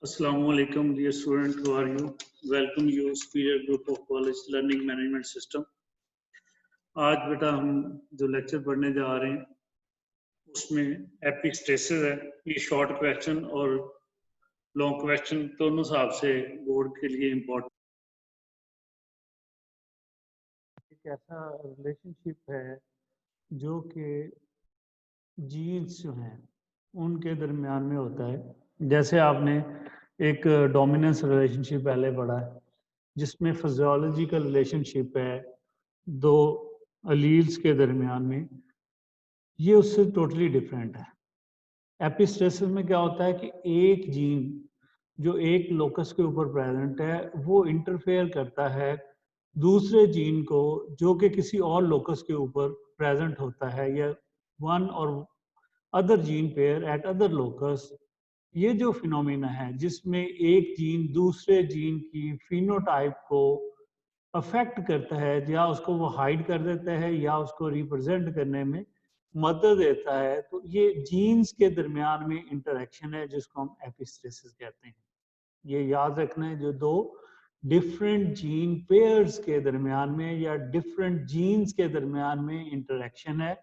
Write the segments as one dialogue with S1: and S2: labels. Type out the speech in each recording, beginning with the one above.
S1: Assalamualaikum, dear student. How are you? Welcome you, Superior Group of College Learning Management System. आज बेटा हम जो lecture पढ़ने जा रहे हैं उसमें एपिक स्ट्रेसेस है। ये शॉर्ट क्वेश्चन और लॉन्ग क्वेश्चन दोनों हिसाब से बोर्ड के लिए इम्पोर्टेंट।
S2: एक ऐसा रिलेशनशिप है जो कि जीन्स जो हैं उनके दरमियान में होता है। जैसे आपने एक डोमिनेंस रिलेशनशिप पहले पढ़ा है जिसमें फिजियोलॉजिकल रिलेशनशिप है दो अलील्स के दरमियान में, ये उससे टोटली डिफरेंट है। एपिस्टेसिस में क्या होता है कि एक जीन जो एक लोकस के ऊपर प्रेजेंट है वो इंटरफेयर करता है दूसरे जीन को जो कि किसी और लोकस के ऊपर प्रेजेंट होता है, या वन और other gene pair eight other locus. ये जो फिनोमिना है जिसमें एक जीन दूसरे जीन की फिनोटाइप को अफेक्ट करता है, या उसको वो हाइड कर देता है या उसको रिप्रेजेंट करने में मदद देता है, तो ये जीन्स के दरमियान में इंटरेक्शन है जिसको हम एपिस्टेसिस कहते हैं। ये याद रखना है, जो दो डिफरेंट जीन पेयर्स के दरमियान में या डिफरेंट जीन्स के दरमियान में इंटरेक्शन है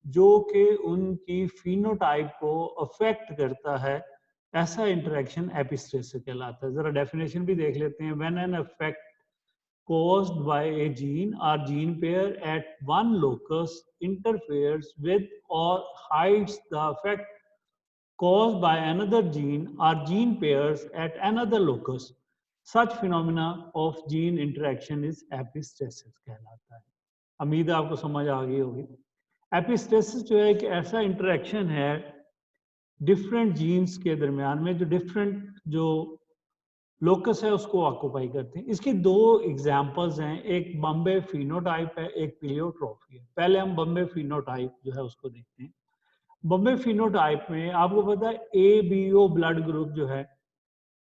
S2: जो कि उनकी फिनोटाइप को अफेक्ट करता है, ऐसा इंटरेक्शन एपिस्टेसिस कहलाता है। जरा डेफिनेशन भी देख लेते हैं। When an affect caused by a gene or gene pair at one locus interferes with or hides the effect caused by another gene or gene pairs at another locus. Such phenomena of gene interaction is epistasis कहलाता है। उम्मीद है आपको समझ आ गई होगी। Epistasis जो है एक ऐसा इंटरेक्शन है डिफरेंट जीन्स के दरमियान में जो डिफरेंट जो लोकस है उसको ऑक्यूपाई करते हैं। इसकी दो एग्जांपल्स हैं, एक बॉम्बे फिनोटाइप है, एक प्लियोट्रॉफी है। पहले हम बॉम्बे फिनोटाइप जो है उसको देखते हैं। बॉम्बे फिनोटाइप में आपको पता है ABO ब्लड ग्रुप जो है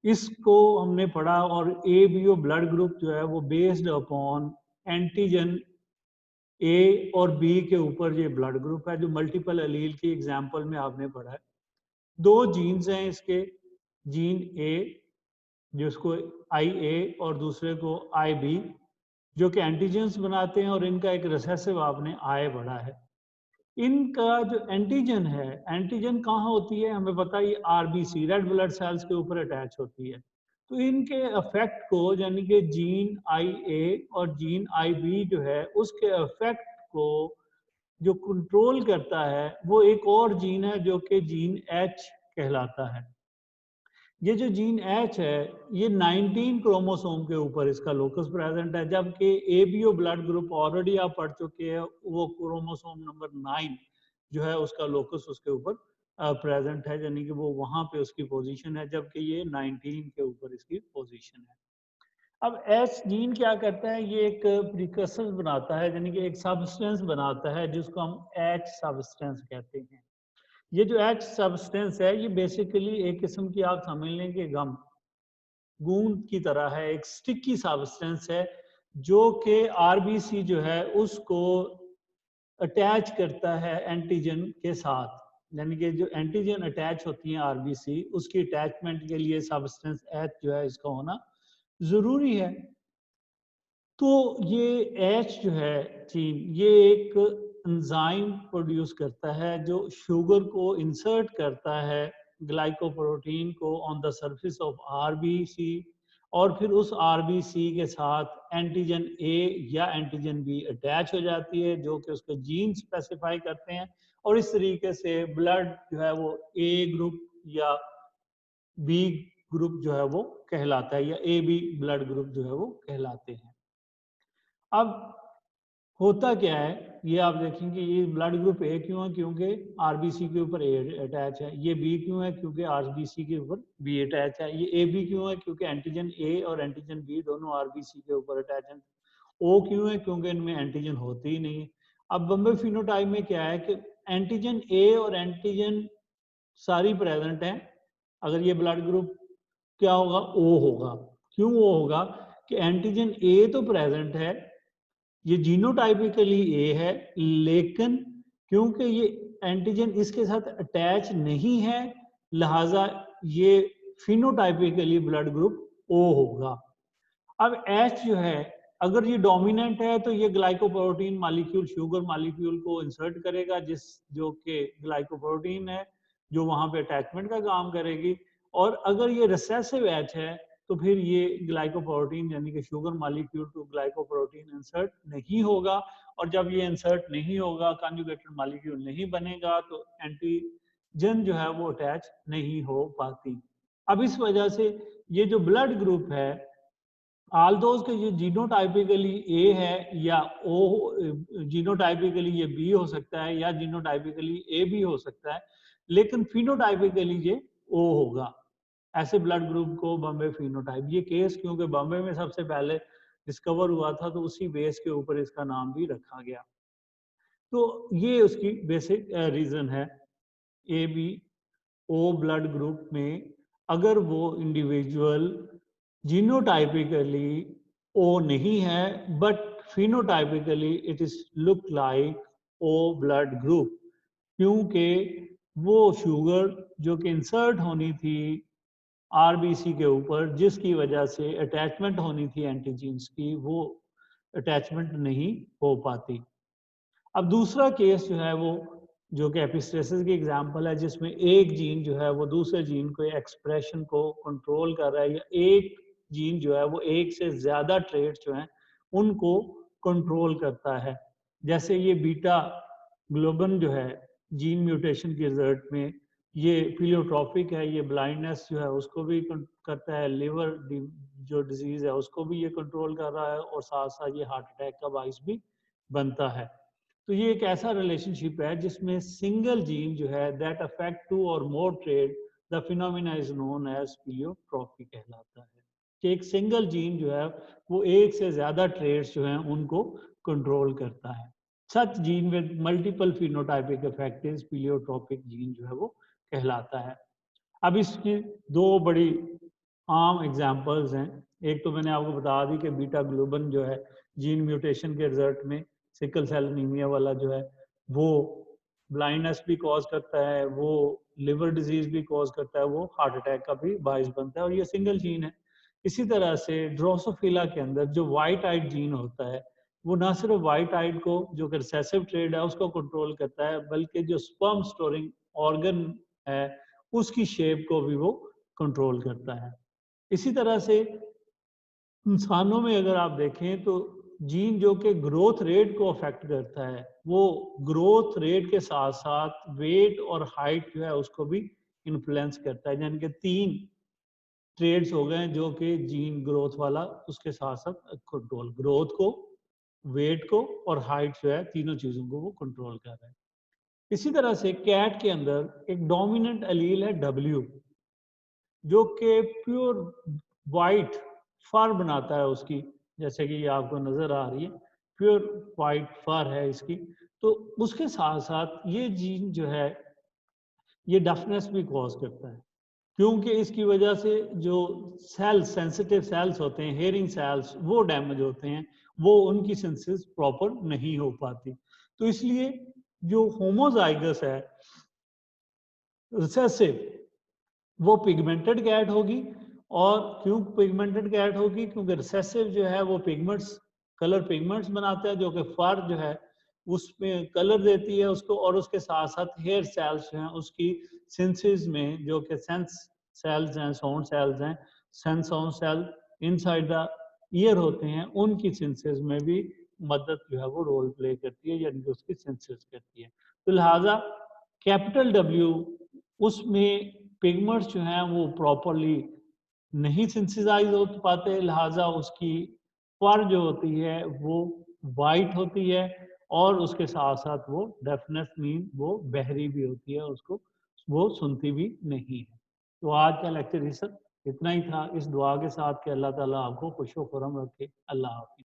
S2: इसको हमने पढ़ा, और ABO ब्लड ग्रुप जो है वो बेस्ड अपॉन एंटीजन A और B के ऊपर ये ब्लड ग्रुप है जो मल्टीपल अलील की एग्जाम्पल में आपने पढ़ा है। दो जीन्स हैं इसके, जीन A जिसको IA और दूसरे को IB, जो कि एंटीजेंस बनाते हैं, और इनका एक रिसेसिव आपने I पढ़ा है। इनका जो एंटीजन है, एंटीजन कहाँ होती है हमें पता है, RBC रेड ब्लड सेल्स के ऊपर अटैच होती है। तो इनके अफेक्ट को, यानी कि जीन IA और जीन IB जो है उसके अफेक्ट को जो कंट्रोल करता है वो एक और जीन है जो कि जीन H कहलाता है। ये जो जीन H है ये 19 क्रोमोसोम के ऊपर इसका लोकस प्रेजेंट है, जबकि ABO ब्लड ग्रुप ऑलरेडी आप पढ़ चुके हैं, वो क्रोमोसोम नंबर 9 जो है उसका लोकस उसके ऊपर प्रेजेंट है, यानी कि वो वहां पे उसकी पोजीशन है, जबकि ये 19 के ऊपर इसकी पोजीशन है। अब H जीन क्या करता है, ये एक प्रिकर्सर बनाता है, यानी कि एक सब्सटेंस बनाता है जिसको हम H सब्सटेंस कहते हैं। ये जो H सब्सटेंस है ये बेसिकली एक किस्म की आप समझ लें कि गम गूंद की तरह है, एक स्टिकी सब्सटेंस है जो कि RBC जो है उसको अटैच करता है एंटीजन के साथ, यानी कि जो एंटीजन अटैच होती हैं RBC उसकी अटैचमेंट के लिए सब्सटेंस H जो है इसका होना जरूरी है। तो ये H जो है चीन, ये एक एंजाइम प्रोड्यूस करता है जो शुगर को इंसर्ट करता है, ग्लाइकोप्रोटीन को on the surface of RBC, और फिर उस RBC के साथ एंटीजन A या एंटीजन B अटैच हो जाती है जो कि उसको जीन स्पेसिफाई करते हैं, और इस तरीके से ब्लड जो है वो A ग्रुप या B ग्रुप जो है वो कहलाता है, या AB ब्लड ग्रुप जो है वो कहलाते हैं। अब होता क्या है ये आप देखेंगे, ये ब्लड ग्रुप A क्यों है, क्योंकि RBC के ऊपर A अटैच है। ये B क्यों है, क्योंकि RBC के ऊपर B अटैच है। ये AB क्यों है, क्योंकि एंटीजन A और एंटीजन B दोनों RBC के ऊपर अटैच हैं। O क्यों है, क्योंकि इनमें एंटीजन होते ही नहीं है। अब बॉम्बे फिनोटाइप में क्या है कि एंटीजन A और एंटीजन सारी प्रेजेंट हैं। अगर ये ब्लड ग्रुप क्या होगा, O होगा। क्यों O होगा कि एंटीजन A तो प्रेजेंट है, ये जीनोटाइपिकली A है, लेकिन क्योंकि ये एंटीजन इसके साथ अटैच नहीं है लिहाजा ये फिनोटाइपिकली ब्लड ग्रुप O होगा। अब H जो है, अगर ये डोमिनेंट है तो ये ग्लाइकोप्रोटीन मॉलिक्यूल, शुगर मॉलिक्यूल को इंसर्ट करेगा, जो कि ग्लाइकोप्रोटीन है, जो वहां पे अटैचमेंट का काम करेगी। और अगर ये रिसेसिव H है तो फिर ये ग्लाइकोप्रोटीन यानी कि sugar molecule to glycoprotein insert नहीं होगा। और जब ये इंसर्ट नहीं होगा, कॉन्जुगेटेड मॉलिक्यूल नहीं बनेगा, तो एंटीजन जो है वो अटैच नहीं हो पाती। अब इस वजह से ये जो ब्लड ग्रुप है, आल्दो के ये जीनोटाइपिकली ए है या ओ, जीनोटाइपिकली ये बी हो सकता है या जीनोटाइपिकली ए भी हो सकता है, लेकिन फिनोटाइपिकली ये ओ होगा। ऐसे ब्लड ग्रुप को बॉम्बे फिनोटाइप, ये केस क्योंकि बॉम्बे में सबसे पहले डिस्कवर हुआ था तो उसी बेस के ऊपर इसका नाम भी रखा गया। तो ये उसकी बेसिक रीजन है। A B O blood group में अगर वो इंडिविजुअल जीनोटाइपिकली ओ नहीं है but phenotypically it is look like O blood group, क्योंकि वो शुगर जो कि इंसर्ट होनी थी आरबीसी के ऊपर, जिसकी वजह से अटैचमेंट होनी थी एंटीजीन्स की, वो अटैचमेंट नहीं हो पाती। अब दूसरा केस जो है वो जो कि एपिस्टेसिस की एग्जांपल है, जिसमें एक जीन जो है वो दूसरे जीन को एक्सप्रेशन को कंट्रोल कर रहा है, या एक जीन जो है वो एक से ज्यादा ट्रेट्स जो हैं उनको कंट्रोल करता है। जैसे ये बीटा ग्लोबन जो है जीन म्यूटेशन के रिजल्ट में ये प्लियोट्रॉपिक है, ये ब्लाइंडनेस जो है उसको भी करता है, लिवर जो डिजीज है उसको भी ये कंट्रोल कर रहा है, और साथ साथ ये हार्ट अटैक का बाइस भी बनता है। तो ये एक ऐसा रिलेशनशिप है जिसमें सिंगल जीन जो है that affect two or more trait, the phenomena is known as pleiotropy कहलाता है, कि एक सिंगल जीन जो है वो एक से ज्यादा ट्रेड्स जो हैं उनको कंट्रोल करता है। Such gene with multiple phenotypic effect is pleiotropic gene जो है वो कहलाता है। अब इसकी दो बड़ी आम एग्जांपल्स हैं। एक तो मैंने आपको बता दी कि बीटा ग्लोबन जो है जीन म्यूटेशन के रिजल्ट में सिकल सेल एनीमिया वाला जो है वो ब्लाइंडनेस भी कॉज करता है, वो लिवर डिजीज भी कॉज करता है, वो हार्ट अटैक का भी बाइस बनता है, और ये सिंगल जीन है। इसी तरह से ड्रोसोफिला के अंदर जो वाइट आइड जीन होता है, वो ना सिर्फ वाइट आइड को जो कि रिसेसिव ट्रेड है उसको कंट्रोल करता है, बल्कि जो स्पर्म स्टोरिंग ऑर्गन है उसकी शेप को भी वो कंट्रोल करता है। इसी तरह से इंसानों में अगर आप देखें तो जीन जो कि ग्रोथ रेट को अफेक्ट करता है, वो ग्रोथ रेट के साथ साथ वेट और हाइट जो है उसको भी इन्फ्लुएंस करता है। यानी कि 3 ट्रेड्स हो गए जो कि जीन ग्रोथ वाला उसके साथ साथ कंट्रोल, ग्रोथ को, वेट को और हाइट जो है, तीनों चीजों को वो कंट्रोल कर रहा है। इसी तरह से कैट के अंदर एक डोमिनेंट एलील है W, जो कि प्योर वाइट फर बनाता है उसकी, जैसे कि ये आपको नजर आ रही है, प्योर वाइट फर है इसकी। तो उसके साथ साथ ये जीन जो है ये डफनेस भी कॉज करता है, क्योंकि इसकी वजह से जो सेल्स, सेंसिटिव सेल्स होते हैं, हेयरिंग सेल्स, वो डैमेज होते हैं, वो उनकी सेंसेस प्रॉपर नहीं हो पाती। तो इसलिए जो होमोजाइगस है रिसेसिव, वो पिगमेंटेड कैट होगी। और क्यों पिगमेंटेड कैट होगी? क्योंकि रिसेसिव जो है वो पिगमेंट्स, कलर पिगमेंट्स बनाता है, जो कि फर जो है उसमें कलर देती है उसको, और उसके साथ साथ हेयर सेल्स जो हैं उसकी सेंसेस में, जो कि सेंस सेल्स हैं, साउंड सेल्स हैं, sense sound cell inside the ear होते हैं, उनकी सेंसेस में भी मदद जो है वो रोल प्ले करती है, यानी कि उसकी सेंसेस करती है। तो लिहाजा कैपिटल W उसमें पिगमेंट्स जो हैं वो प्रॉपरली नहीं सिंथेसाइज हो पाते, लिहाजा उसकी फर जो होती है वो वाइट होती है, और उसके साथ साथ वो डेफनेस मीन वो बहरी भी होती है, उसको वो सुनती भी नहीं है। तो आज का लेक्चर ये सब इतना ही था, इस दुआ के साथ कि अल्लाह ताला आपको खुश व खुरम रखे। अल्लाह हाफिज़।